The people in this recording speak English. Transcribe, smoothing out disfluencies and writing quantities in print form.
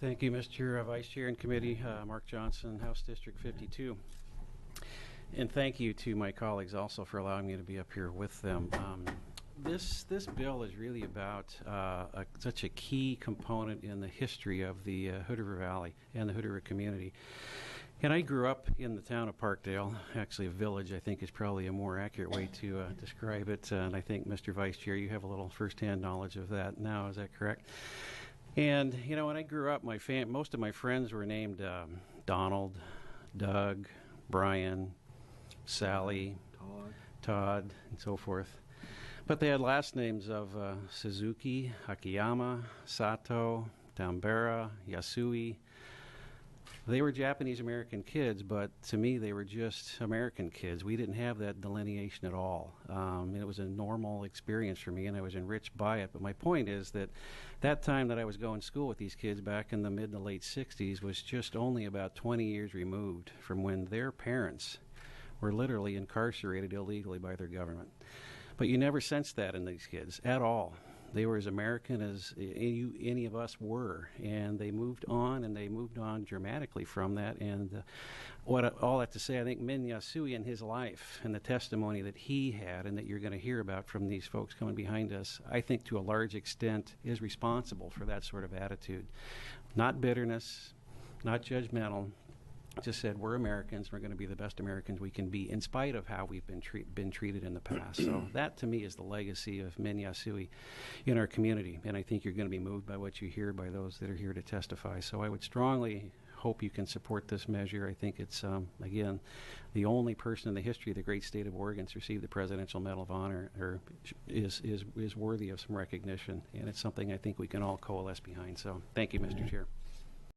Thank you, Mr. Vice Chair and Committee, Mark Johnson, House District 52. And thank you to my colleagues also for allowing me to be up here with them. This bill is really about such a key component in the history of the Hood River Valley and the Hood River community. And I grew up in the town of Parkdale. Actually, a village, I think, is probably a more accurate way to describe it. And I think, Mr. Vice Chair, you have a little firsthand knowledge of that now. Is that correct? And, you know, when I grew up, most of my friends were named Donald, Doug, Brian, Sally, Todd, and so forth. But they had last names of Suzuki, Akiyama, Sato, Tambera, Yasui. They were Japanese-American kids, but to me they were just American kids. We didn't have that delineation at all. It was a normal experience for me, and I was enriched by it. But my point is that time that I was going to school with these kids back in the mid to late 60s was just only about 20 years removed from when their parents were literally incarcerated illegally by their government. But you never sensed that in these kids at all. They were as American as any of us were, and they moved on, and they moved on dramatically from that. And all that to say, I think Min Yasui and his life and the testimony that he had and that you're going to hear about from these folks coming behind us, I think to a large extent is responsible for that sort of attitude. Not bitterness, not judgmental. Just said we're Americans. We're going to be the best Americans we can be, in spite of how we've been treated in the past. So that, to me, is the legacy of Min Yasui in our community, and I think you're going to be moved by what you hear by those that are here to testify. So I would strongly hope you can support this measure. I think it's again the only person in the history of the great state of Oregon to receive the Presidential Medal of Honor, or is worthy of some recognition, and it's something I think we can all coalesce behind. So thank you, Mr. Chair.